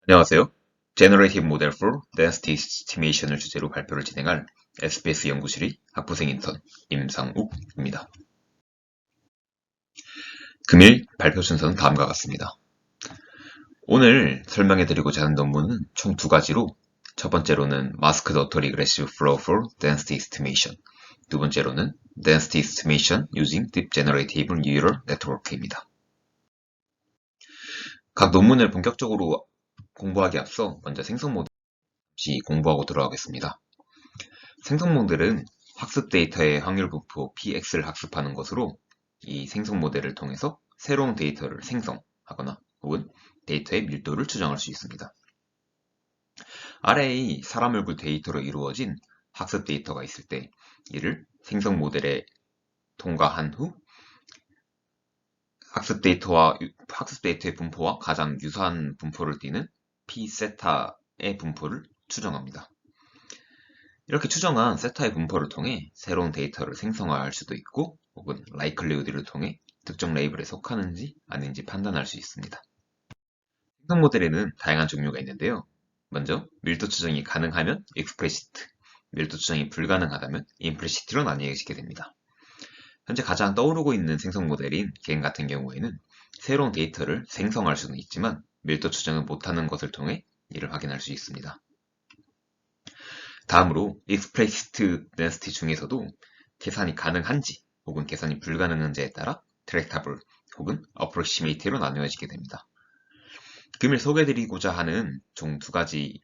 안녕하세요. Generative Model for Density Estimation을 주제로 발표를 진행할 SBS 연구실의 학부생 인턴 임상욱입니다. 금일 발표 순서는 다음과 같습니다. 오늘 설명해드리고자 하는 논문은 총 두 가지로, 첫 번째로는 Masked Autoregressive Flow for Density Estimation, 두 번째로는 Density Estimation Using Deep Generative Neural Network입니다. 각 논문을 본격적으로 공부하기 앞서 먼저 생성 모델 잠시 공부하고 들어가겠습니다. 생성 모델은 학습 데이터의 확률 분포 px를 학습하는 것으로 이 생성 모델을 통해서 새로운 데이터를 생성하거나 혹은 데이터의 밀도를 추정할 수 있습니다. 아래의 사람 얼굴 데이터로 이루어진 학습 데이터가 있을 때 이를 생성 모델에 통과한 후 학습 데이터의 분포와 가장 유사한 분포를 띠는 p세타의 분포를 추정합니다. 이렇게 추정한 세타의 분포를 통해 새로운 데이터를 생성할 수도 있고 혹은 likelihood를 통해 특정 레이블에 속하는지 아닌지 판단할 수 있습니다. 생성 모델에는 다양한 종류가 있는데요. 먼저 밀도 추정이 가능하면 explicit, 밀도 추정이 불가능하다면 implicit로 나뉘어지게 됩니다. 현재 가장 떠오르고 있는 생성 모델인 겐 같은 경우에는 새로운 데이터를 생성할 수는 있지만 밀도 추정을 못하는 것을 통해 이를 확인할 수 있습니다. 다음으로 explicit density 중에서도 계산이 가능한지 혹은 계산이 불가능한지에 따라 tractable 혹은 approximate로 나누어지게 됩니다. 금일 소개해드리고자 하는 총 두 가지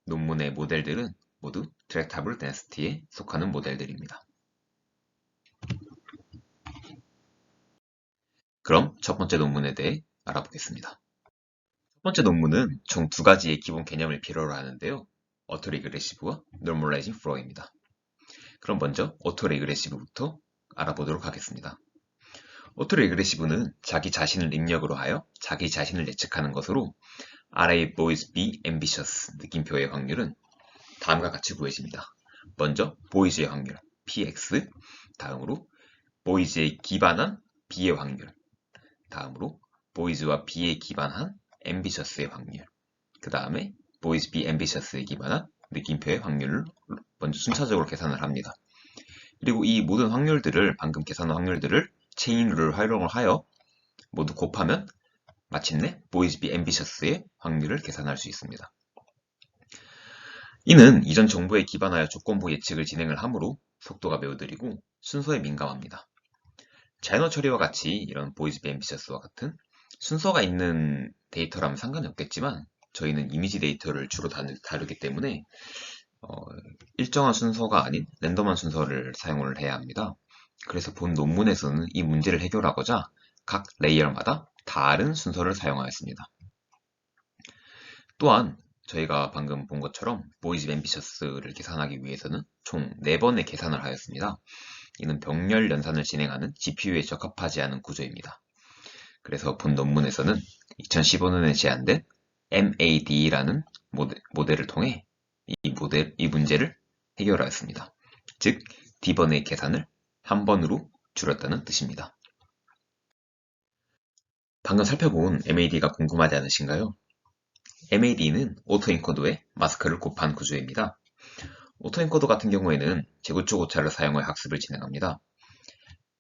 논문의 모델들은 모두 tractable density에 속하는 모델들입니다. 그럼 첫 번째 논문에 대해 알아보겠습니다. 첫 번째 논문은 총 두 가지의 기본 개념을 필요로 하는데요. autoregressive와 normalizing flow입니다. 그럼 먼저 autoregressive부터 알아보도록 하겠습니다. autoregressive는 자기 자신을 입력으로 하여 자기 자신을 예측하는 것으로 RA boys be ambitious 느낌표의 확률은 다음과 같이 구해집니다. 먼저 boys의 확률 px, 다음으로 boys에 기반한 b의 확률, 다음으로 boys와 b에 기반한 ambitious의 확률, 그 다음에 boys be ambitious에 기반한 느낌표의 확률을 먼저 순차적으로 계산을 합니다. 그리고 이 모든 확률들을, 방금 계산한 확률들을 체인룰을 활용을 하여 모두 곱하면 마침내 boys be ambitious의 확률을 계산할 수 있습니다. 이는 이전 정보에 기반하여 조건부 예측을 진행을 하므로 속도가 매우 느리고 순서에 민감합니다. 자연어 처리와 같이 이런 boys be ambitious와 같은 순서가 있는 데이터라면 상관이 없겠지만 저희는 이미지 데이터를 주로 다루기 때문에 일정한 순서가 아닌 랜덤한 순서를 사용을 해야 합니다. 그래서 본 논문에서는 이 문제를 해결하고자 각 레이어마다 다른 순서를 사용하였습니다. 또한 저희가 방금 본 것처럼 보이즈 앰비셔스를 계산하기 위해서는 총 4번의 계산을 하였습니다. 이는 병렬 연산을 진행하는 GPU에 적합하지 않은 구조입니다. 그래서 본 논문에서는 2015년에 제안된 MAD라는 모델을 통해 이 문제를 해결하였습니다. 즉, D번의 계산을 한 번으로 줄였다는 뜻입니다. 방금 살펴본 MAD가 궁금하지 않으신가요? MAD는 오토엔코더에 마스크를 곱한 구조입니다. 오토엔코더 같은 경우에는 재구축 오차를 사용하여 학습을 진행합니다.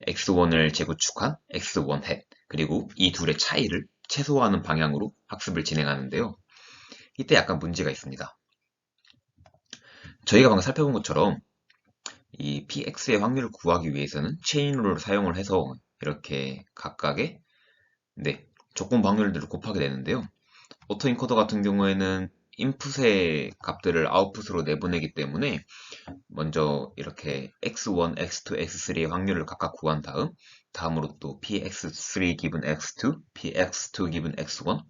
x1을 재구축한 x1 그리고 이 둘의 차이를 최소화하는 방향으로 학습을 진행하는데요. 이때 약간 문제가 있습니다. 저희가 방금 살펴본 것처럼 이 px의 확률을 구하기 위해서는 체인룰을 사용을 해서 이렇게 각각의 조건부 확률들을 곱하게 되는데요. 오토엔코더 같은 경우에는 인풋의 값들을 아웃풋으로 내보내기 때문에 먼저 이렇게 x1, x2, x3의 확률을 각각 구한 다음으로 또 px3 기분 x2, px2 기분 x1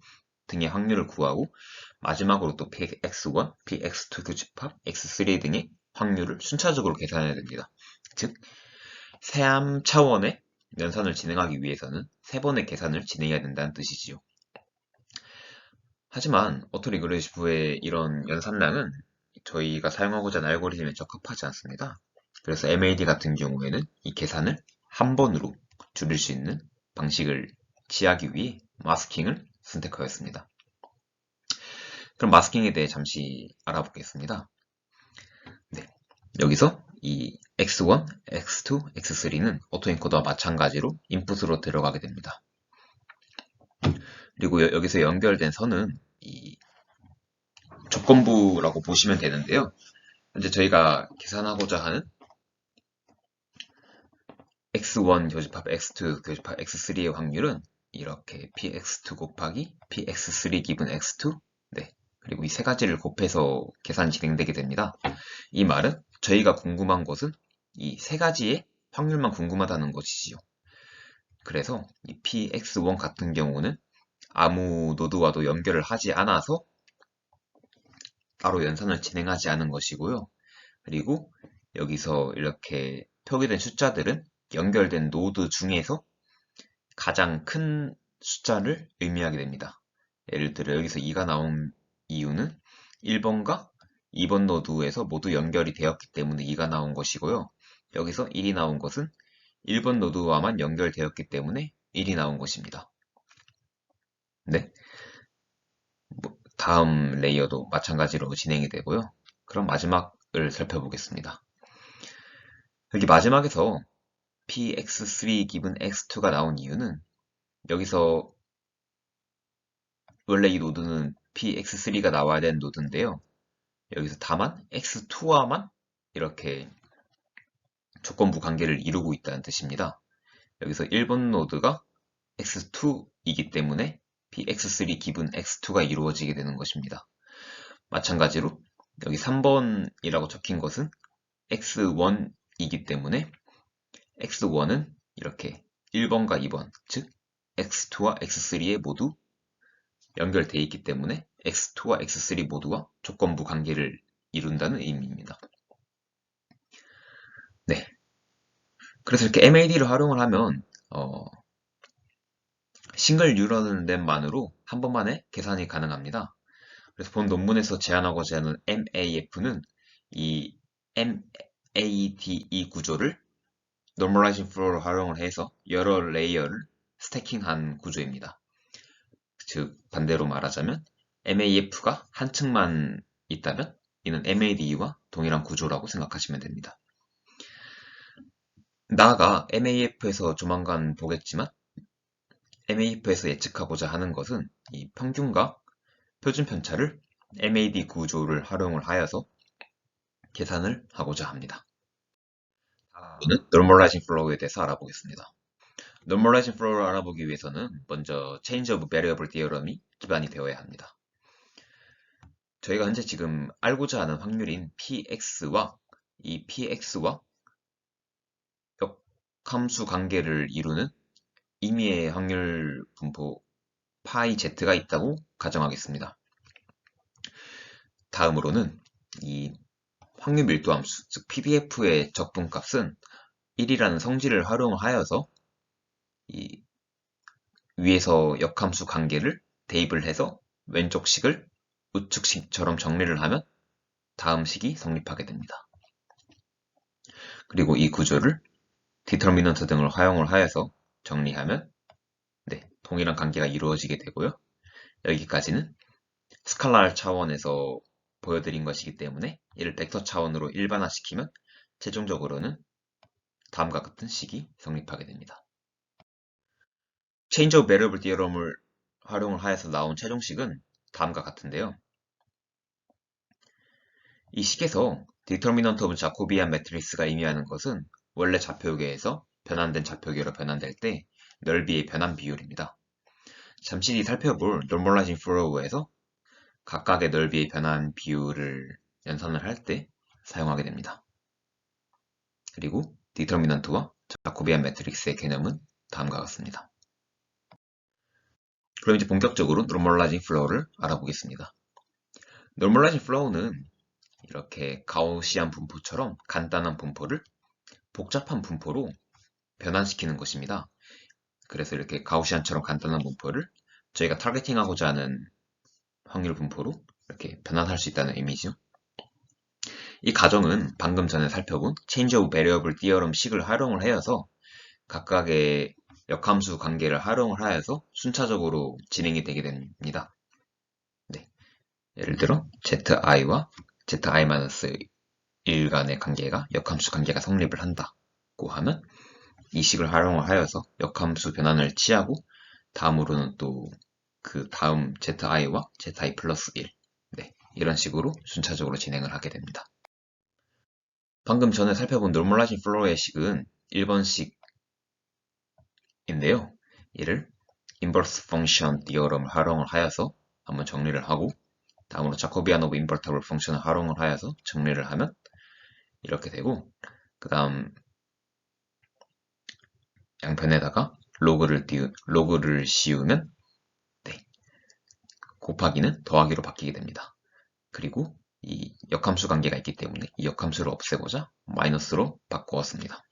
등의 확률을 구하고 마지막으로 또 px1, px2 교집합, x3 등의 확률을 순차적으로 계산해야 됩니다. 즉, 세함 차원의 연산을 진행하기 위해서는 3번의 계산을 진행해야 된다는 뜻이지요. 하지만 오토리그레시브의 이런 연산량은 저희가 사용하고자 하는 알고리즘에 적합하지 않습니다. 그래서 MAD 같은 경우에는 이 계산을 한 번으로 줄일 수 있는 방식을 취하기 위해 마스킹을 선택하였습니다. 그럼 마스킹에 대해 잠시 알아보겠습니다. 네. 여기서 이 x1, x2, x3는 오토엔코더와 마찬가지로 인풋으로 들어가게 됩니다. 그리고 여기서 연결된 선은 이 조건부라고 보시면 되는데요. 현재 저희가 계산하고자 하는 x1 교집합 x2 교집합 x3의 확률은 이렇게 px2 곱하기 px3 기분 x2 네. 그리고 이 세 가지를 곱해서 계산이 진행되게 됩니다. 이 말은 저희가 궁금한 것은 이 세 가지의 확률만 궁금하다는 것이지요. 그래서 이 px1 같은 경우는 아무 노드와도 연결을 하지 않아서 따로 연산을 진행하지 않은 것이고요. 그리고 여기서 이렇게 표기된 숫자들은 연결된 노드 중에서 가장 큰 숫자를 의미하게 됩니다. 예를 들어 여기서 2가 나온 이유는 1번과 2번 노드에서 모두 연결이 되었기 때문에 2가 나온 것이고요. 여기서 1이 나온 것은 1번 노드와만 연결되었기 때문에 1이 나온 것입니다. 네. 다음 레이어도 마찬가지로 진행이 되고요. 그럼 마지막을 살펴보겠습니다. 여기 마지막에서 px3 기분 x2가 나온 이유는 여기서 원래 이 노드는 px3가 나와야 되는 노드인데요. 여기서 다만 x2와만 이렇게 조건부 관계를 이루고 있다는 뜻입니다. 여기서 1번 노드가 x2이기 때문에 px3 기분 x2가 이루어지게 되는 것입니다. 마찬가지로 여기 3번이라고 적힌 것은 x1이기 때문에 x1은 이렇게 1번과 2번, 즉 x2와 x3에 모두 연결되어 있기 때문에 x2와 x3 모두가 조건부 관계를 이룬다는 의미입니다. 네. 그래서 이렇게 MAD를 활용을 하면 싱글 뉴런넷만으로 한 번만에 계산이 가능합니다. 그래서 본 논문에서 제안하고자 하는 MAF는 이 MADE 구조를 Normalizing Flow를 활용을 해서 여러 레이어를 스태킹한 구조입니다. 즉 반대로 말하자면 MAF가 한 층만 있다면 이는 MADE와 동일한 구조라고 생각하시면 됩니다. 나아가 MAF에서 조만간 보겠지만 MAF에서 예측하고자 하는 것은 이 평균과 표준 편차를 MAD 구조를 활용을 하여서 계산을 하고자 합니다. 다음은 Normalizing Flow에 대해서 알아보겠습니다. Normalizing Flow를 알아보기 위해서는 먼저 Change of Variable Theorem이 기반이 되어야 합니다. 저희가 현재 지금 알고자 하는 확률인 px와 이 px와 역함수 관계를 이루는 임의의 확률 분포 파이 z가 있다고 가정하겠습니다. 다음으로는 이 확률 밀도 함수, 즉 PDF의 적분값은 1이라는 성질을 활용을 하여서 이 위에서 역함수 관계를 대입을 해서 왼쪽 식을 우측식처럼 정리를 하면 다음 식이 성립하게 됩니다. 그리고 이 구조를 디터미넌트 등을 활용을 하여서 정리하면 동일한 관계가 이루어지게 되고요. 여기까지는 스칼라 차원에서 보여드린 것이기 때문에 이를 벡터 차원으로 일반화시키면 최종적으로는 다음과 같은 식이 성립하게 됩니다. Change of Variable Theorem을 활용을 하여서 나온 최종식은 다음과 같은데요. 이 식에서 Determinant of Jacobian Matrix가 의미하는 것은 원래 좌표계에서 변환된 좌표계로 변환될 때 넓이의 변환 비율입니다. 잠시 뒤 살펴볼 Normalizing Flow에서 각각의 넓이의 변환 비율을 연산을 할 때 사용하게 됩니다. 그리고 디터미넌트와 자코비안 매트릭스의 개념은 다음과 같습니다. 그럼 이제 본격적으로 Normalizing Flow를 알아보겠습니다. Normalizing Flow는 이렇게 가우시안 분포처럼 간단한 분포를 복잡한 분포로 변환시키는 것입니다. 그래서 이렇게 가우시안처럼 간단한 분포를 저희가 타겟팅하고자 하는 확률 분포로 이렇게 변환할 수 있다는 의미죠. 이 가정은 방금 전에 살펴본 Change of Variable Theorem 식을 활용을 하여서 각각의 역함수 관계를 활용을 하여서 순차적으로 진행이 되게 됩니다. 네. 예를 들어 zi와 zi-1 간의 관계가 역함수 관계가 성립을 한다고 하면 이 식을 활용을 하여서 역함수 변환을 취하고 다음으로는 또 그 다음 zi와 zi 플러스 1 네, 이런 식으로 순차적으로 진행을 하게 됩니다. 방금 전에 살펴본 노멀라이징 플로우의 식은 1번식인데요. 이를 인버스 펑션 디어럼을 활용을 하여서 한번 정리를 하고 다음으로 자코비안 오브 인버터블 펑션을 활용을 하여서 정리를 하면 이렇게 되고 그 다음 양편에다가 로그를 씌우면 네, 곱하기는 더하기로 바뀌게 됩니다. 그리고 이 역함수 관계가 있기 때문에 이 역함수를 없애고자 마이너스로 바꾸었습니다.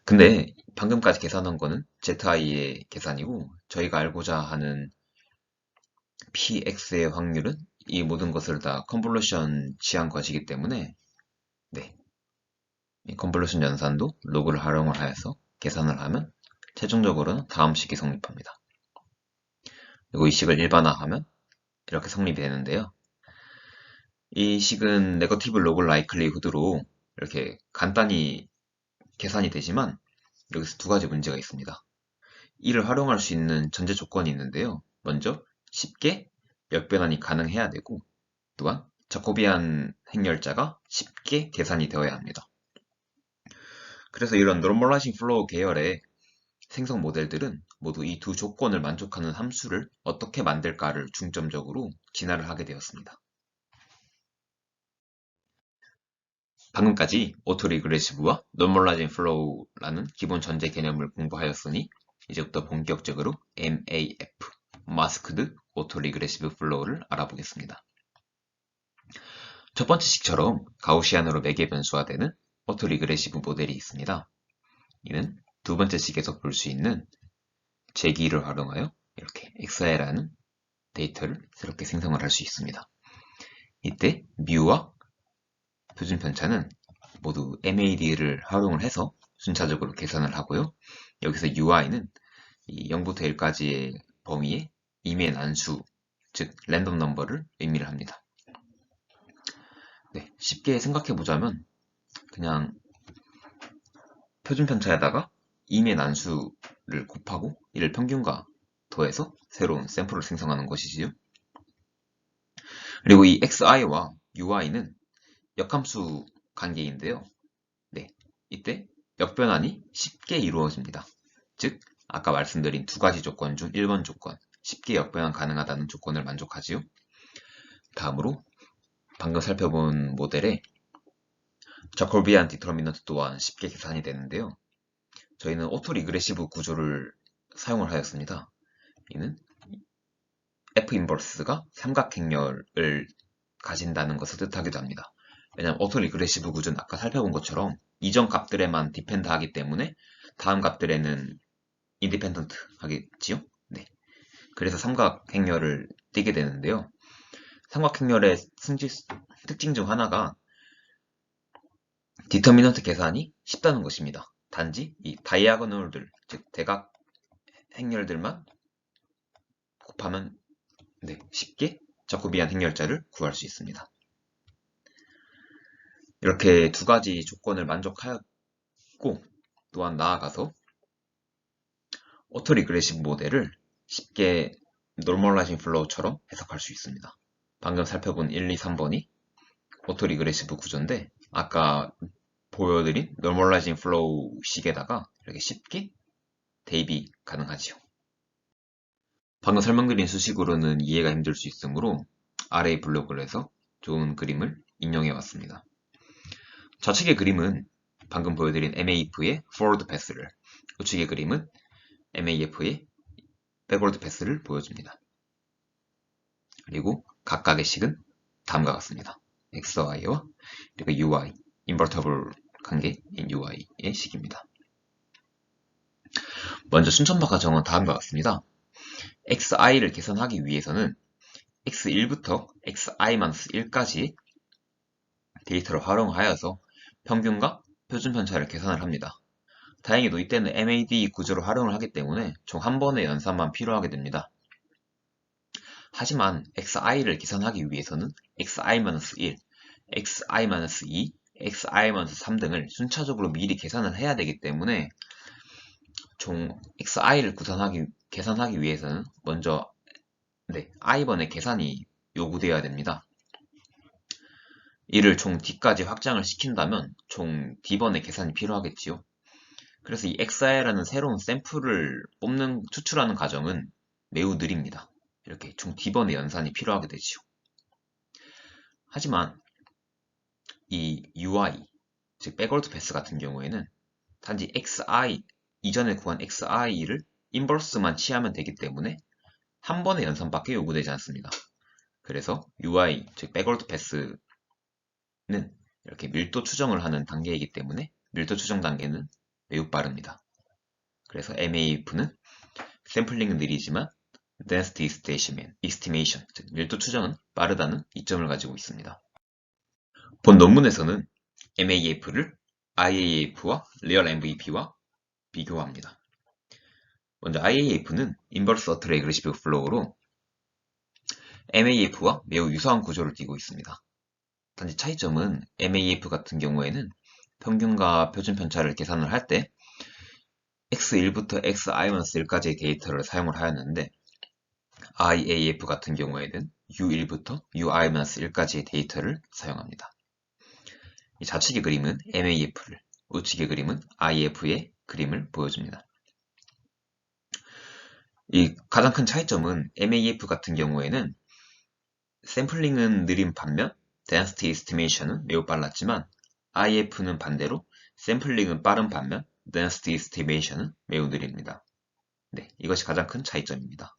근데 방금까지 계산한 거는 zi의 계산이고 저희가 알고자 하는 px의 확률은 이 모든 것을 다 컨볼루션 취한 것이기 때문에 네, 이 컨볼루션 연산도 로그를 활용을 하여서 계산을 하면 최종적으로는 다음 식이 성립합니다. 그리고 이 식을 일반화하면 이렇게 성립이 되는데요. 이 식은 네거티브 로그 라이클리후드로 이렇게 간단히 계산이 되지만 여기서 두 가지 문제가 있습니다. 이를 활용할 수 있는 전제 조건이 있는데요. 먼저 쉽게 역변환이 가능해야 되고 또한 자코비안 행렬자가 쉽게 계산이 되어야 합니다. 그래서 이런 노멀라이징 플로우 계열의 생성 모델들은 모두 이 두 조건을 만족하는 함수를 어떻게 만들까를 중점적으로 진화를 하게 되었습니다. 방금까지 오토 리그레시브와 노멀라이징 플로우라는 기본 전제 개념을 공부하였으니 이제부터 본격적으로 MAF, 마스크드 오토 리그레시브 플로우를 알아보겠습니다. 첫 번째 식처럼 가우시안으로 매개 변수화되는 오토 리그레시브 모델이 있습니다. 이는 두 번째 식에서 볼 수 있는 제기를 활용하여 이렇게 xi라는 데이터를 새롭게 생성을 할 수 있습니다. 이때 뮤와 표준 편차는 모두 MAD를 활용을 해서 순차적으로 계산을 하고요. 여기서 UI는 이 0부터 1까지의 범위의 임의 난수, 즉 랜덤 넘버를 의미를 합니다. 네, 쉽게 생각해 보자면 그냥 표준 편차에다가 임의 난수를 곱하고 이를 평균과 더해서 새로운 샘플을 생성하는 것이지요. 그리고 이 xi와 ui는 역함수 관계인데요. 네, 이때 역변환이 쉽게 이루어집니다. 즉, 아까 말씀드린 두 가지 조건 중 1번 조건, 쉽게 역변환 가능하다는 조건을 만족하지요. 다음으로 방금 살펴본 모델의 자코비안 디터미넌트 또한 쉽게 계산이 되는데요. 저희는 오토 리그레시브 구조를 사용을 하였습니다. 이는 F 인버스가 삼각행렬을 가진다는 것을 뜻하기도 합니다. 왜냐하면 오토 리그레시브 구조는 아까 살펴본 것처럼 이전 값들에만 디펜드 하기 때문에 다음 값들에는 인디펜던트 하겠지요? 네. 그래서 삼각행렬을 띄게 되는데요. 삼각행렬의 특징 중 하나가 디터미넌트 계산이 쉽다는 것입니다. 단지 이 다이아고널들, 즉 대각 행렬들만 곱하면 네, 쉽게 자코비안 행렬자를 구할 수 있습니다. 이렇게 두 가지 조건을 만족하였고 또한 나아가서 오토 리그레시브 모델을 쉽게 노멀라이징 플로우처럼 해석할 수 있습니다. 방금 살펴본 1, 2, 3번이 오토 리그레시브 구조인데 아까 보여드린 노멀라이징 플로우 식에다가 이렇게 쉽게 대입이 가능하지요. 방금 설명드린 수식으로는 이해가 힘들 수 있으므로 아래의 블록을 해서 좋은 그림을 인용해 왔습니다. 좌측의 그림은 방금 보여드린 MAF의 forward pass를, 우측의 그림은 MAF의 backward pass를 보여줍니다. 그리고 각각의 식은 다음과 같습니다. XY와 그리고 UI, invertible 관계인 UI의 식입니다. 먼저 순천파 가정은 다음과 같습니다. xi를 계산하기 위해서는 x1부터 xi-1까지 데이터를 활용하여서 평균과 표준 편차를 계산을 합니다. 다행히도 이때는 MAD 구조를 활용을 하기 때문에 총 한 번의 연산만 필요하게 됩니다. 하지만 xi를 계산하기 위해서는 xi-1, xi-2, xi-3 등을 순차적으로 미리 계산을 해야 되기 때문에 총 xi를 계산하기 위해서는 먼저 i번의 계산이 요구되어야 됩니다. 이를 총 d까지 확장을 시킨다면 총 d번의 계산이 필요하겠지요. 그래서 이 xi라는 새로운 샘플을 추출하는 과정은 매우 느립니다. 이렇게 총 d번의 연산이 필요하게 되지요. 하지만 이 UI, 즉 백월드 패스 같은 경우에는 단지 xi, 이전에 구한 xi를 인버스만 취하면 되기 때문에 한 번의 연산밖에 요구되지 않습니다. 그래서 UI, 즉 백월드 패스는 이렇게 밀도 추정을 하는 단계이기 때문에 밀도 추정 단계는 매우 빠릅니다. 그래서 MAF는 샘플링은 느리지만 density estimation, 즉 밀도 추정은 빠르다는 이점을 가지고 있습니다. 본 논문에서는 MAF를 IAF와 Real MVP와 비교합니다. 먼저 IAF는 Inverse Autoregressive Flow로 MAF와 매우 유사한 구조를 띠고 있습니다. 단지 차이점은 MAF 같은 경우에는 평균과 표준 편차를 계산을 할 때 x1부터 xi-1까지의 데이터를 사용을 하였는데 IAF 같은 경우에는 u1부터 ui-1까지의 데이터를 사용합니다. 이 좌측의 그림은 MAF를, 우측의 그림은 IAF의 그림을 보여줍니다. 이 가장 큰 차이점은 MAF 같은 경우에는 샘플링은 느린 반면 density estimation은 매우 빨랐지만 IF는 반대로 샘플링은 빠른 반면 density estimation은 매우 느립니다. 이것이 가장 큰 차이점입니다.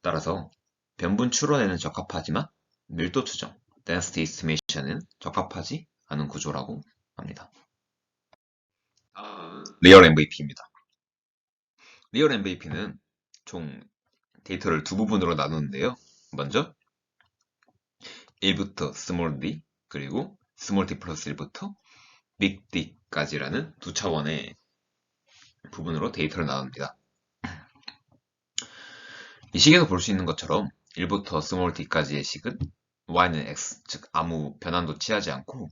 따라서 변분 추론에는 적합하지만 밀도 추정, density estimation은 적합하지 않은 구조라고 합니다. 리얼 MVP입니다. 리얼 MVP는 총 데이터를 두 부분으로 나누는데요. 먼저 1부터 small d, 그리고 small d 플러스 1부터 big D까지라는 두 차원의 부분으로 데이터를 나눕니다. 이 식에서 볼 수 있는 것처럼 1부터 small d까지의 식은 y는 x, 즉 아무 변환도 취하지 않고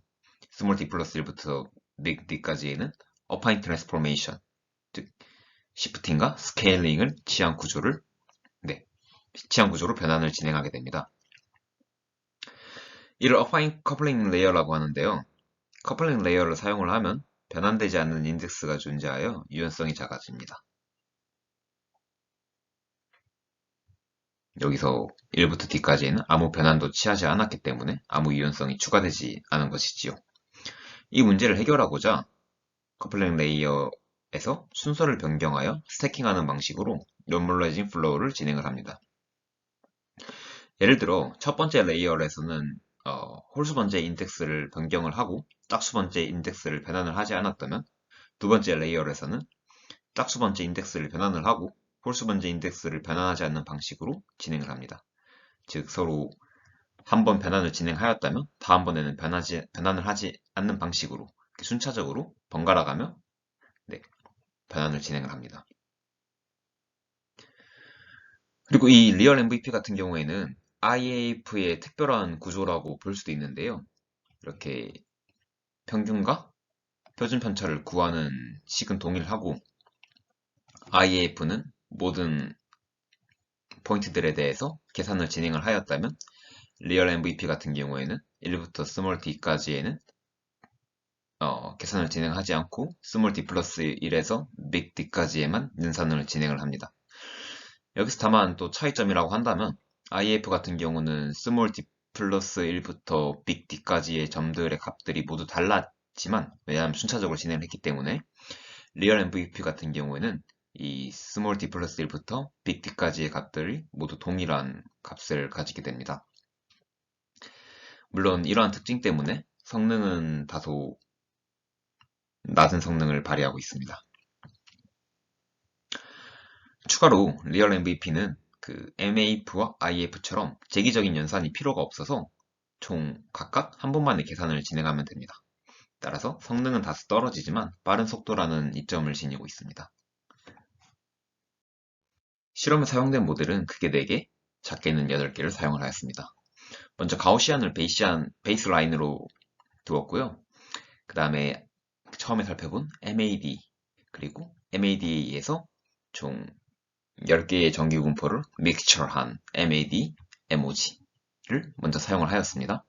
small d 플러스 1부터 big D까지에는 affine transformation, 즉 시프팅과 스케일링을 취한 구조로 변환을 진행하게 됩니다. 이를 affine coupling layer라고 하는데요. 커플링 레이어를 사용을 하면 변환되지 않는 인덱스가 존재하여 유연성이 작아집니다. 여기서 1부터 D까지는 아무 변환도 취하지 않았기 때문에 아무 유연성이 추가되지 않은 것이지요. 이 문제를 해결하고자 커플링 레이어에서 순서를 변경하여 스태킹하는 방식으로 normalizing flow를 진행을 합니다. 예를 들어 첫 번째 레이어에서는 홀수 번째 인덱스를 변경을 하고 짝수 번째 인덱스를 변환을 하지 않았다면 두 번째 레이어에서는 짝수 번째 인덱스를 변환을 하고 홀수 번째 인덱스를 변환하지 않는 방식으로 진행을 합니다. 즉 서로 한 번 변환을 진행하였다면 다음번에는 변환을 하지 않는 방식으로 순차적으로 번갈아 가며 변환을 진행을 합니다. 그리고 이 리얼 MVP 같은 경우에는 IAF의 특별한 구조라고 볼 수도 있는데요. 이렇게 평균과 표준 편차를 구하는 식은 동일하고 IAF는 모든 포인트들에 대해서 계산을 진행을 하였다면 리얼 MVP 같은 경우에는 1부터 스몰 d까지에는 계산을 진행하지 않고 스몰 d 플러스 1에서 빅 D까지에만 연산을 진행을 합니다. 여기서 다만 또 차이점이라고 한다면 IF 같은 경우는 스몰 d 플러스 1부터 빅 D까지의 점들의 값들이 모두 달랐지만 왜냐하면 순차적으로 진행을 했기 때문에 리얼 MVP 같은 경우에는 이 스몰 d 플러스 1부터 빅 D까지의 값들이 모두 동일한 값을 가지게 됩니다. 물론 이러한 특징 때문에 성능은 다소 낮은 성능을 발휘하고 있습니다. 추가로 리얼 MVP는 그 MAF와 IF처럼 재기적인 연산이 필요가 없어서 총 각각 한 번만에 계산을 진행하면 됩니다. 따라서 성능은 다소 떨어지지만 빠른 속도라는 이점을 지니고 있습니다. 실험에 사용된 모델은 크게 4개, 작게는 8개를 사용을 하였습니다. 먼저 가우시안을 베이스라인으로 두었고요. 그 다음에 처음에 살펴본 MAD, 그리고 MAD에서 총 10개의 정규분포를 믹스처한 MAD, MOG를 먼저 사용을 하였습니다.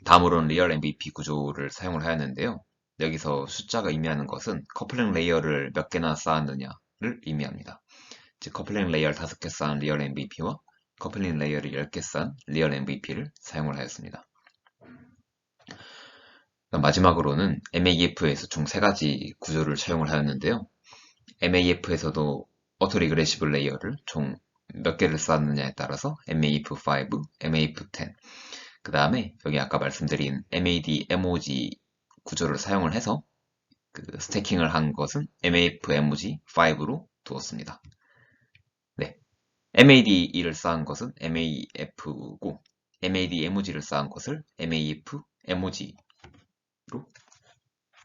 다음으로는 리얼 MVP 구조를 사용을 하였는데요. 여기서 숫자가 의미하는 것은 커플링 레이어를 몇 개나 쌓았느냐를 의미합니다. 즉 커플링 레이어를 5개 쌓은 리얼 MVP와 커플링 레이어를 10개 쌓은 리얼 MVP를 사용을 하였습니다. 마지막으로는 MAF에서 총 3가지 구조를 사용을 하였는데요. MAF에서도 어토 리그레시브 레이어를 총 몇 개를 쌓았느냐에 따라서 MAF5, MAF10, 그 다음에 여기 아까 말씀드린 MAD, MOG 구조를 사용을 해서 그 스태킹을 한 것은 MAF, MOG5로 두었습니다. 네, MAD2를 쌓은 것은 MAF고 MAD, MOG를 쌓은 것을 MAF, MOG로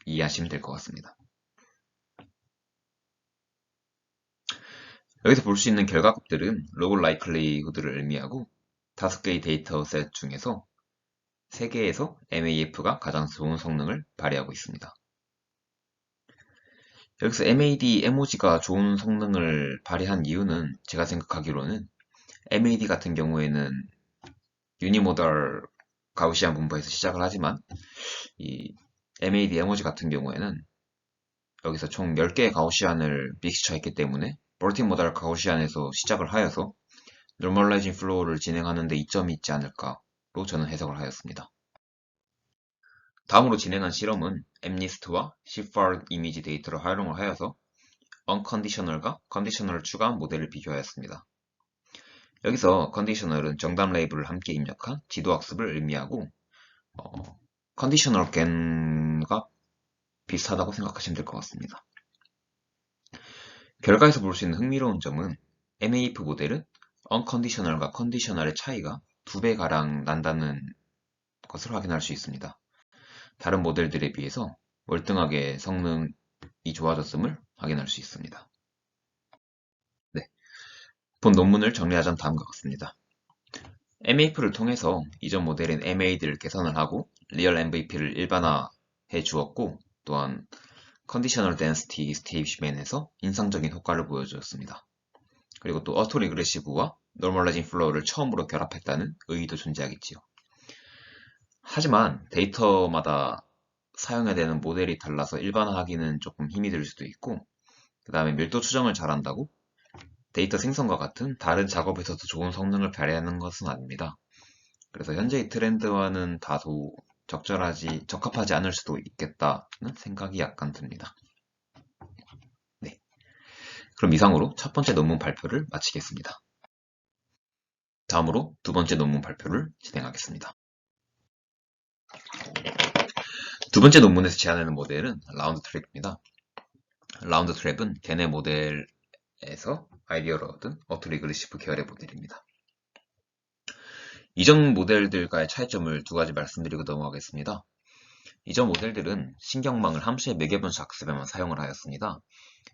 이해하시면 될 것 같습니다. 여기서 볼 수 있는 결과값들은 로그 라이클리후드를 의미하고 5개의 데이터셋 중에서 3개에서 MAF가 가장 좋은 성능을 발휘하고 있습니다. 여기서 MAD, MOG가 좋은 성능을 발휘한 이유는 제가 생각하기로는 MAD 같은 경우에는 유니모달 가우시안 분포에서 시작을 하지만 이 MAD, MOG 같은 경우에는 여기서 총 10개의 가우시안을 믹스처했기 때문에 멀티모달 가우시안에서 시작을 하여서 노멀라이징 플로우를 진행하는 데 이점이 있지 않을까로 저는 해석을 하였습니다. 다음으로 진행한 실험은 MNIST와 CFAR 이미지 데이터를 활용을 하여서 unconditional과 conditional을 추가한 모델을 비교하였습니다. 여기서 conditional은 정답 레이블을 함께 입력한 지도학습을 의미하고 conditional gen과 비슷하다고 생각하시면 될 것 같습니다. 결과에서 볼 수 있는 흥미로운 점은 MAF 모델은 unconditional과 conditional의 차이가 2배가량 난다는 것을 확인할 수 있습니다. 다른 모델들에 비해서 월등하게 성능이 좋아졌음을 확인할 수 있습니다. 네, 본 논문을 정리하자면 다음과 같습니다. MAF를 통해서 이전 모델인 MAD를 개선을 하고 리얼 MVP를 일반화해 주었고 또한 컨디셔널 덴시티 스테이시맨에서 인상적인 효과를 보여주었습니다. 그리고 또 어토 리그레시브와 노멀라이징 플로우를 처음으로 결합했다는 의의도 존재하겠지요. 하지만 데이터마다 사용해야 되는 모델이 달라서 일반화하기는 조금 힘이 들 수도 있고 그 다음에 밀도 추정을 잘한다고 데이터 생성과 같은 다른 작업에서도 좋은 성능을 발휘하는 것은 아닙니다. 그래서 현재의 트렌드와는 다소 적합하지 않을 수도 있겠다는 생각이 약간 듭니다. 네, 그럼 이상으로 첫 번째 논문 발표를 마치겠습니다. 다음으로 두 번째 논문 발표를 진행하겠습니다. 두 번째 논문에서 제안하는 모델은 라운드 트랩입니다. 라운드 트랩은 걔네 모델에서 아이디어를 얻은 어토 리그레시브 계열의 모델입니다. 이전 모델들과의 차이점을 2가지 말씀드리고 넘어가겠습니다. 이전 모델들은 신경망을 함수의 매개분수 학습에만 사용을 하였습니다.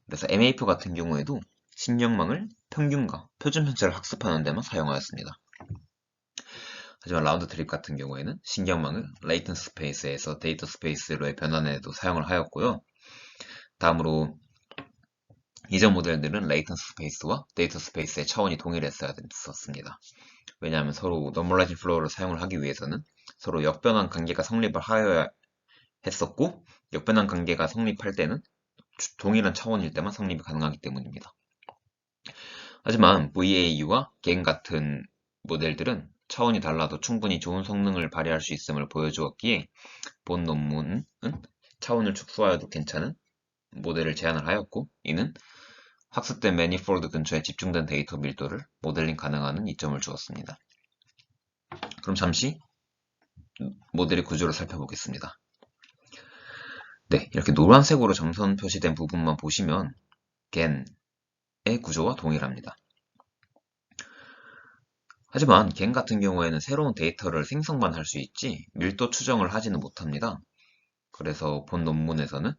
그래서 MAF 같은 경우에도 신경망을 평균과 표준 편차를 학습하는 데만 사용하였습니다. 하지만 라운드 트립 같은 경우에는 신경망을 레이턴스 스페이스에서 데이터 스페이스로의 변환에도 사용을 하였고요. 다음으로 이전 모델들은 레이턴스 스페이스와 데이터 스페이스의 차원이 동일했어야 됐었습니다. 왜냐하면 서로 노멀라이징 플로우를 사용을 하기 위해서는 서로 역변환 관계가 성립을 하여야 했었고 역변환 관계가 성립할 때는 동일한 차원일 때만 성립이 가능하기 때문입니다. 하지만 VAU와 GAN 같은 모델들은 차원이 달라도 충분히 좋은 성능을 발휘할 수 있음을 보여주었기에 본 논문은 차원을 축소하여도 괜찮은 모델을 제안을 하였고 이는 학습된 매니폴드 근처에 집중된 데이터 밀도를 모델링 가능한 이점을 주었습니다. 그럼 잠시 모델의 구조를 살펴보겠습니다. 네, 이렇게 노란색으로 점선 표시된 부분만 보시면 GAN의 구조와 동일합니다. 하지만 GAN 같은 경우에는 새로운 데이터를 생성만 할 수 있지 밀도 추정을 하지는 못합니다. 그래서 본 논문에서는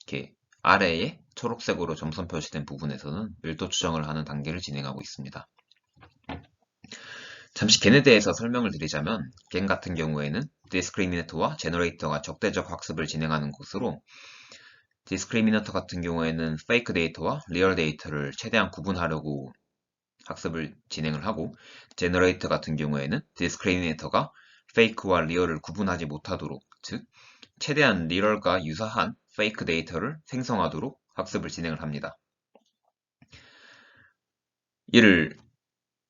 이렇게 아래에 초록색으로 점선 표시된 부분에서는 밀도 추정을 하는 단계를 진행하고 있습니다. 잠시 겐에 대해서 설명을 드리자면 겐 같은 경우에는 디스크리미네이터와 제너레이터가 적대적 학습을 진행하는 곳으로 디스크리미네이터 같은 경우에는 페이크 데이터와 리얼 데이터를 최대한 구분하려고 학습을 진행을 하고 제너레이터 같은 경우에는 디스크리미네이터가 페이크와 리얼을 구분하지 못하도록 즉 최대한 리얼과 유사한 페이크 데이터를 생성하도록 학습을 진행을 합니다. 이를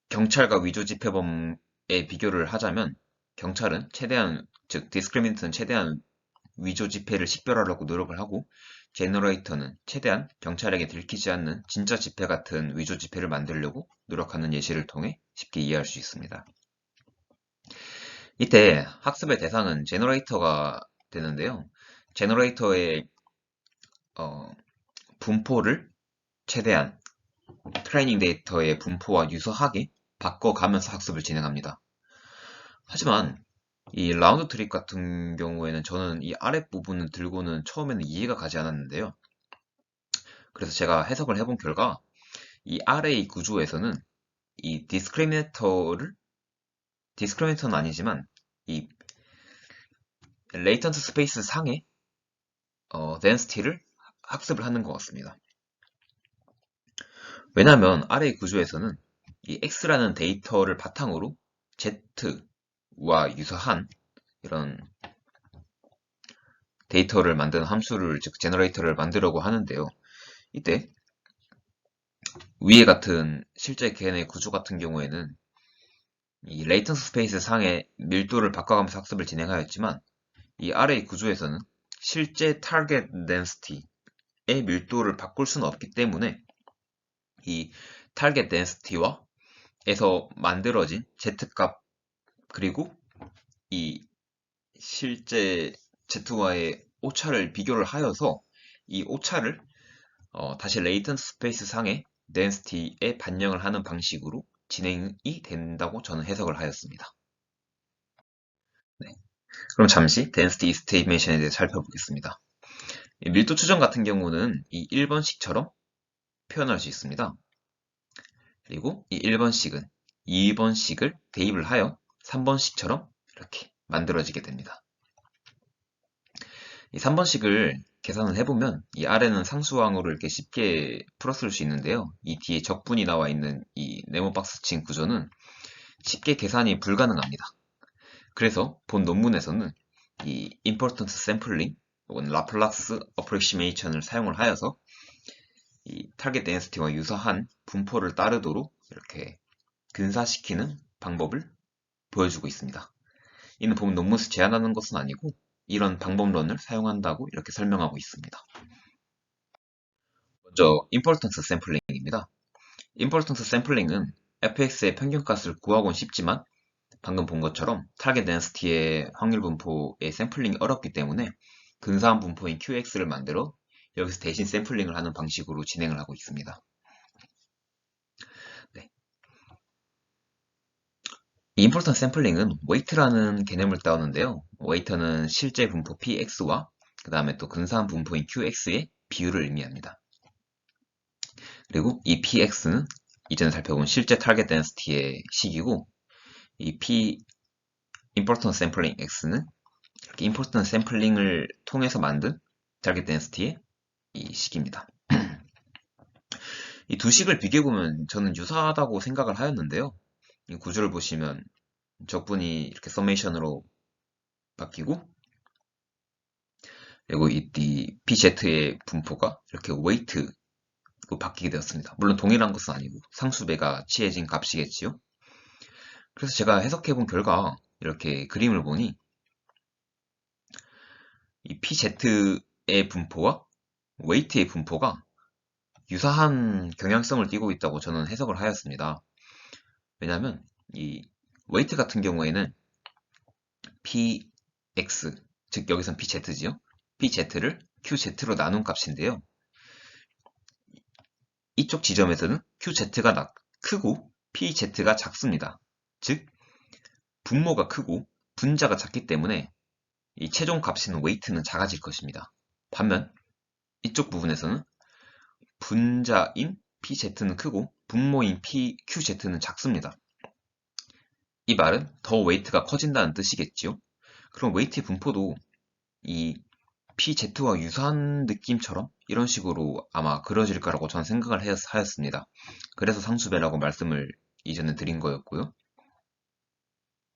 경찰과 위조 지폐범에 비교를 하자면 경찰은 최대한 즉 디스크리미네이터는 최대한 위조 지폐를 식별하려고 노력을 하고 제너레이터는 최대한 경찰에게 들키지 않는 진짜 지폐 같은 위조 지폐를 만들려고 노력하는 예시를 통해 쉽게 이해할 수 있습니다. 이때 학습의 대상은 제너레이터가 되는데요. 제너레이터의 분포를 최대한 트레이닝 데이터의 분포와 유사하게 바꿔가면서 학습을 진행합니다. 하지만 이 라운드 트립 같은 경우에는 저는 이 아랫부분을 들고는 처음에는 이해가 가지 않았는데요. 그래서 제가 해석을 해본 결과 이 아래의 구조에서는 이 디스크리미네이터는 아니지만 이 레이턴트 스페이스 상의 덴시티를 학습을 하는 것 같습니다. 왜냐하면 아래의 구조에서는 이 x라는 데이터를 바탕으로 z와 유사한 이런 데이터를 만드는 함수를 즉 제너레이터를 만들려고 하는데요. 이때 위에 같은 실제 겐의 구조 같은 경우에는 이 레이턴스 스페이스 상의 밀도를 바꿔가면서 학습을 진행하였지만 이 아래의 구조에서는 실제 타겟 덴시티의 밀도를 바꿀 수는 없기 때문에 이 타겟 덴시티와 에서 만들어진 Z값 그리고 이 실제 Z와의 오차를 비교를 하여서 이 오차를 다시 레이턴스 스페이스 상의 덴시티에 반영을 하는 방식으로 진행이 된다고 저는 해석을 하였습니다. 네. 그럼 잠시 덴시티 이스티메이션에 대해 살펴보겠습니다. 밀도 추정 같은 경우는 이 1번식처럼 표현할 수 있습니다. 그리고 이 1번식은 2번식을 대입을 하여 3번식처럼 이렇게 만들어지게 됩니다. 이 3번식을 계산을 해보면 이 아래는 상수항으로 이렇게 쉽게 풀었을 수 있는데요. 이 뒤에 적분이 나와 있는 이 네모박스층 구조는 쉽게 계산이 불가능합니다. 그래서 본 논문에서는 이 importance sampling 혹은 라플라스 어프로시메이션을 사용을 하여서 이 타겟 덴시티와 유사한 분포를 따르도록 이렇게 근사시키는 방법을 보여주고 있습니다. 이는 본 논문에서 제안하는 것은 아니고 이런 방법론을 사용한다고 이렇게 설명하고 있습니다. 먼저 importance sampling입니다. importance sampling은 fx의 평균값을 구하곤 쉽지만 방금 본 것처럼 타겟 덴시티의 확률 분포의 샘플링이 어렵기 때문에 근사한 분포인 qx를 만들어 여기서 대신 샘플링을 하는 방식으로 진행을 하고 있습니다. 네. 이 임포턴트 샘플링은 웨이트라는 개념을 따오는데요. 웨이트는 실제 분포 px와 그 다음에 또 근사한 분포인 qx의 비율을 의미합니다. 그리고 이 px는 이전에 살펴본 실제 타겟 덴시티의 식이고 이 important sampling x는 이렇게 important sampling을 통해서 만든 타겟 덴시티의 이 식입니다. 이 두 식을 비교해보면 저는 유사하다고 생각을 하였는데요. 이 구조를 보시면 적분이 이렇게 서메이션으로 바뀌고 그리고 이 PZ의 분포가 이렇게 웨이트로 바뀌게 되었습니다. 물론 동일한 것은 아니고 상수배가 취해진 값이겠지요. 그래서 제가 해석해본 결과 이렇게 그림을 보니 이 PZ의 분포와 웨이트의 분포가 유사한 경향성을 띠고 있다고 저는 해석을 하였습니다. 왜냐하면 이 웨이트 같은 경우에는 PX, 즉 여기선 PZ지요. PZ를 QZ로 나눈 값인데요. 이쪽 지점에서는 QZ가 크고 PZ가 작습니다. 즉 분모가 크고 분자가 작기 때문에 이 최종 값인 웨이트는 작아질 것입니다. 반면 이쪽 부분에서는 분자인 PZ는 크고 분모인 QZ는 작습니다. 이 말은 더 웨이트가 커진다는 뜻이겠지요. 그럼 웨이트의 분포도 이 PZ와 유사한 느낌처럼 이런 식으로 아마 그려질 거라고 저는 생각을 하였습니다. 그래서 상수배라고 말씀을 이전에 드린 거였고요.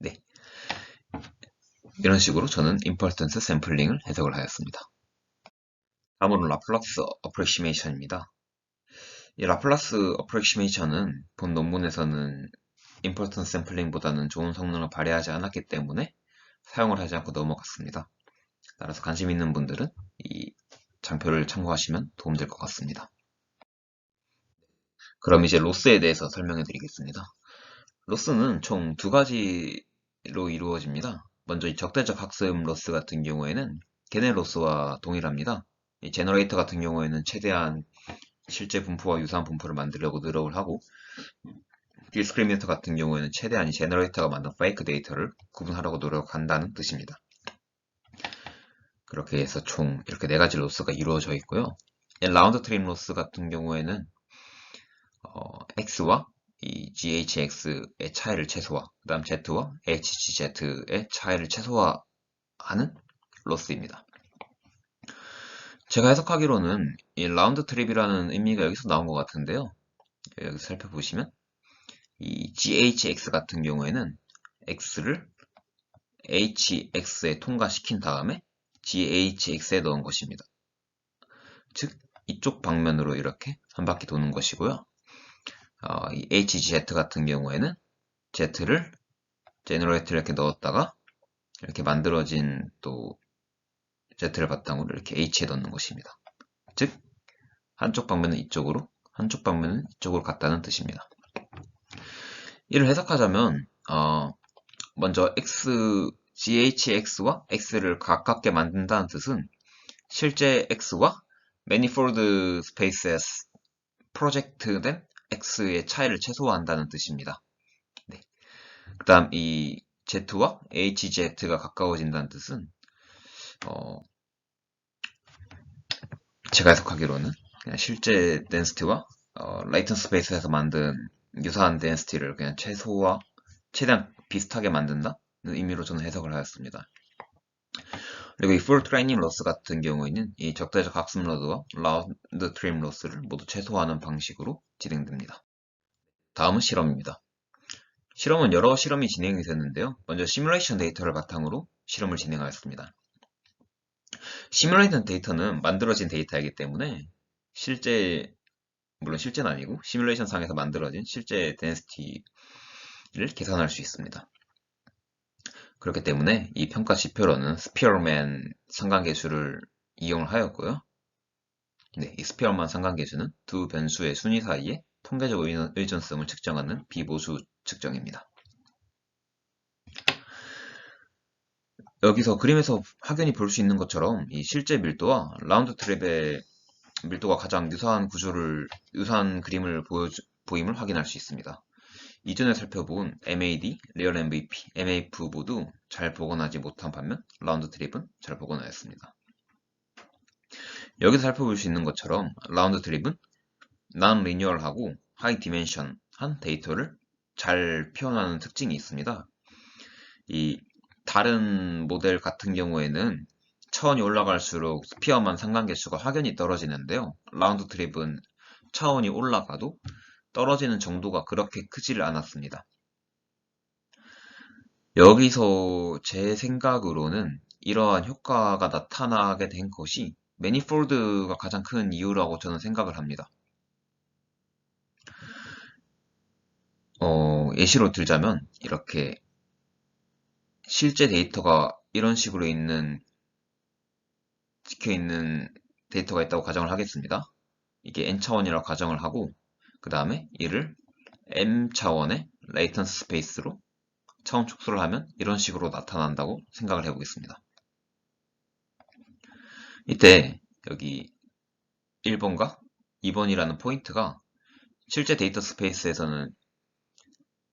네, 이런 식으로 저는 임펄턴스 샘플링을 해석을 하였습니다. 다음으로 라플라스 어프로시메이션입니다. 이 라플라스 어프로시메이션은 본 논문에서는 임펄턴스 샘플링보다는 좋은 성능을 발휘하지 않았기 때문에 사용을 하지 않고 넘어갔습니다. 따라서 관심 있는 분들은 이 장표를 참고하시면 도움될 것 같습니다. 그럼 이제 로스에 대해서 설명해 드리겠습니다. 로스는 총 두 가지로 이루어집니다. 먼저 이 적대적 학습 로스 같은 경우에는 걔네 로스와 동일합니다. 이 제너레이터 같은 경우에는 최대한 실제 분포와 유사한 분포를 만들려고 노력을 하고, 디스크리미네이터 같은 경우에는 최대한 이 제너레이터가 만든 페이크 데이터를 구분하려고 노력한다는 뜻입니다. 그렇게 해서 총 이렇게 네 가지 로스가 이루어져 있고요. 라운드 트립 로스 같은 경우에는 X와 이 GHX의 차이를 최소화, 그 다음 Z와 HGZ의 차이를 최소화하는 로스입니다. 제가 해석하기로는 이 라운드 트립이라는 의미가 여기서 나온 것 같은데요. 여기 살펴보시면 이 GHX 같은 경우에는 X를 HX에 통과시킨 다음에 GHX에 넣은 것입니다. 즉 이쪽 방면으로 이렇게 한 바퀴 도는 것이고요. 이 HGZ 같은 경우에는 Z를 제너레이터를 이렇게 넣었다가 이렇게 만들어진 또 Z를 바탕으로 이렇게 H에 넣는 것입니다. 즉 한쪽 방면은 이쪽으로, 한쪽 방면은 이쪽으로 갔다는 뜻입니다. 이를 해석하자면 먼저 GHX와 X를 가깝게 만든다는 뜻은 실제 X와 manifold spaces 프로젝트된 X의 차이를 최소화한다는 뜻입니다. 네. 그 다음 이 Z와 HZ가 가까워진다는 뜻은 제가 해석하기로는 그냥 실제 덴시티와 레이턴 스페이스에서 만든 유사한 덴시티를 그냥 최대한 비슷하게 만든다는 의미로 저는 해석을 하였습니다. 그리고 이 full training loss 같은 경우에는 이 적대적 학습 로드와 라운드 트립 로스를 모두 최소화하는 방식으로 진행됩니다. 다음은 실험입니다. 실험은 여러 실험이 진행이 됐는데요. 먼저 시뮬레이션 데이터를 바탕으로 실험을 진행하였습니다. 시뮬레이션 데이터는 만들어진 데이터이기 때문에 물론 실제는 아니고 시뮬레이션 상에서 만들어진 실제 덴시티를 계산할 수 있습니다. 그렇기 때문에 이 평가 지표로는 스피어맨 상관계수를 이용을 하였고요. 네, 이 스피어맨 상관계수는 두 변수의 순위 사이에 통계적 의존성을 측정하는 비보수 측정입니다. 여기서 그림에서 확연히 볼 수 있는 것처럼 이 실제 밀도와 라운드 트랩의 밀도가 가장 유사한 그림을 보임을 확인할 수 있습니다. 이전에 살펴본 MAD, 리얼 MVP, MAF 모두 잘 복원하지 못한 반면 라운드 트립은 잘 복원하였습니다. 여기서 살펴볼 수 있는 것처럼 라운드 트립은 non-linear하고 high dimension한 데이터를 잘 표현하는 특징이 있습니다. 이 다른 모델 같은 경우에는 차원이 올라갈수록 스피어만 상관계수가 확연히 떨어지는데요. 라운드 트립은 차원이 올라가도 떨어지는 정도가 그렇게 크지를 않았습니다. 여기서 제 생각으로는 이러한 효과가 나타나게 된 것이 매니폴드가 가장 큰 이유라고 저는 생각을 합니다. 예시로 들자면 이렇게 실제 데이터가 이런 식으로 찍혀있는 데이터가 있다고 가정을 하겠습니다. 이게 n차원이라고 가정을 하고 그 다음에 이를 m차원의 레이턴스 스페이스로 차원 축소를 하면 이런 식으로 나타난다고 생각을 해보겠습니다. 이때 여기 1번과 2번이라는 포인트가 실제 데이터 스페이스에서는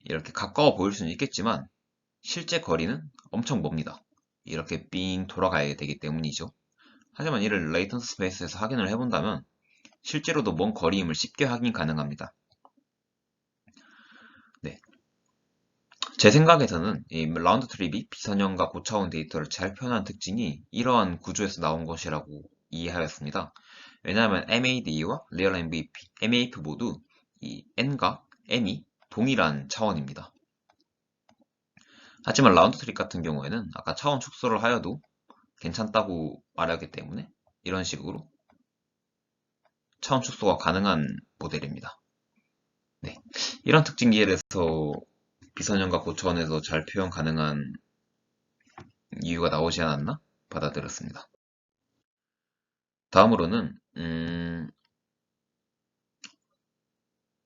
이렇게 가까워 보일 수는 있겠지만 실제 거리는 엄청 멉니다. 이렇게 삥 돌아가야 되기 때문이죠. 하지만 이를 레이턴스 스페이스에서 확인을 해본다면 실제로도 먼 거리임을 쉽게 확인 가능합니다. 네. 제 생각에서는 이 라운드 트립이 비선형과 고차원 데이터를 잘 표현한 특징이 이러한 구조에서 나온 것이라고 이해하였습니다. 왜냐하면 MAD와 Real MVP, MAF 모두 이 N과 M이 동일한 차원입니다. 하지만 라운드 트립 같은 경우에는 아까 차원 축소를 하여도 괜찮다고 말하기 때문에 이런 식으로 차원 축소가 가능한 모델입니다. 네. 이런 특징 이해에서 비선형과 고차원에서 잘 표현 가능한 이유가 나오지 않았나 받아들였습니다. 다음으로는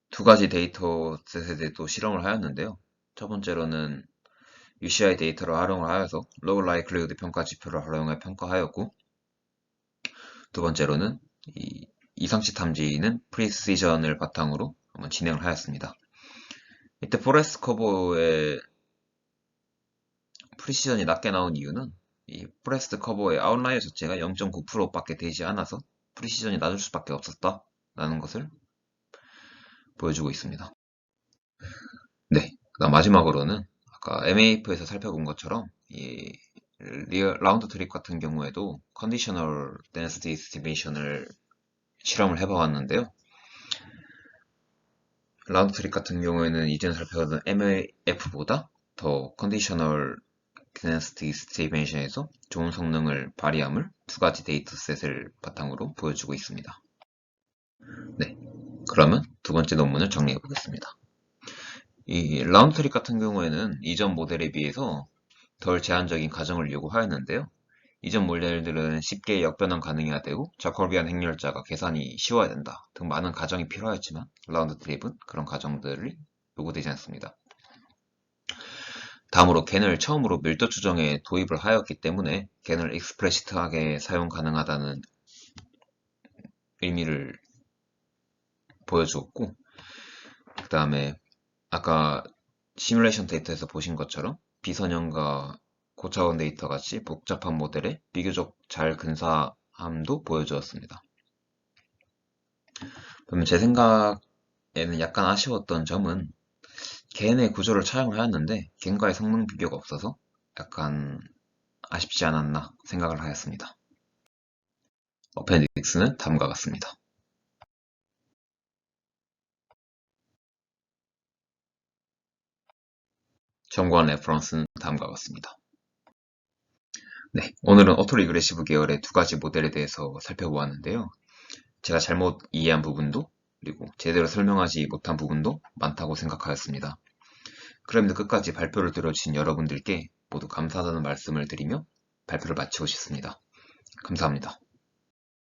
두 가지 데이터셋에 대해서 실험을 하였는데요. 첫 번째로는 UCI 데이터를 활용을 하여서 로우 라이클리후드 평가 지표를 활용해 평가하였고, 두 번째로는 이 이상치 탐지는 프리시전을 바탕으로 한번 진행을 하였습니다. 이때 포레스트 커버의 프리시전이 낮게 나온 이유는 이 포레스트 커버의 아웃라이어 자체가 0.9%밖에 되지 않아서 프리시전이 낮을 수밖에 없었다라는 것을 보여주고 있습니다. 네, 그다음 마지막으로는 아까 MAF에서 살펴본 것처럼 이 라운드 트립 같은 경우에도 컨디셔널 데ን시티 에스티메이션을 실험을 해보았는데요. 라운드 트립 같은 경우에는 이전에 살펴본 MAF보다 더 컨디셔널 데ን시티 에스티메이션에서 좋은 성능을 발휘함을 두 가지 데이터셋을 바탕으로 보여주고 있습니다. 네, 그러면 두 번째 논문을 정리해 보겠습니다. 이 라운드 트립 같은 경우에는 이전 모델에 비해서 덜 제한적인 가정을 요구하였는데요. 이전 모델들은 쉽게 역변환 가능해야 되고 자코비안 행렬자가 계산이 쉬워야 된다 등 많은 가정이 필요하였지만 라운드 트립은 그런 가정들이 요구되지 않습니다. 다음으로 겐을 처음으로 밀도 추정에 도입을 하였기 때문에 겐을 익스프레시트하게 사용 가능하다는 의미를 보여주었고, 그 다음에 아까 시뮬레이션 데이터에서 보신 것처럼 비선형과 고차원 데이터 같이 복잡한 모델에 비교적 잘 근사함도 보여주었습니다. 그러면 제 생각에는 약간 아쉬웠던 점은 겐의 구조를 차용하였는데 겐과의 성능 비교가 없어서 약간 아쉽지 않았나 생각을 하였습니다. 어펜딕스는 다음과 같습니다. 참고한 레퍼런스는 다음과 같습니다. 네, 오늘은 오토리그레시브 계열의 두 가지 모델에 대해서 살펴보았는데요. 제가 잘못 이해한 부분도 그리고 제대로 설명하지 못한 부분도 많다고 생각하였습니다. 그럼에도 끝까지 발표를 들어주신 여러분들께 모두 감사하다는 말씀을 드리며 발표를 마치고 싶습니다. 감사합니다.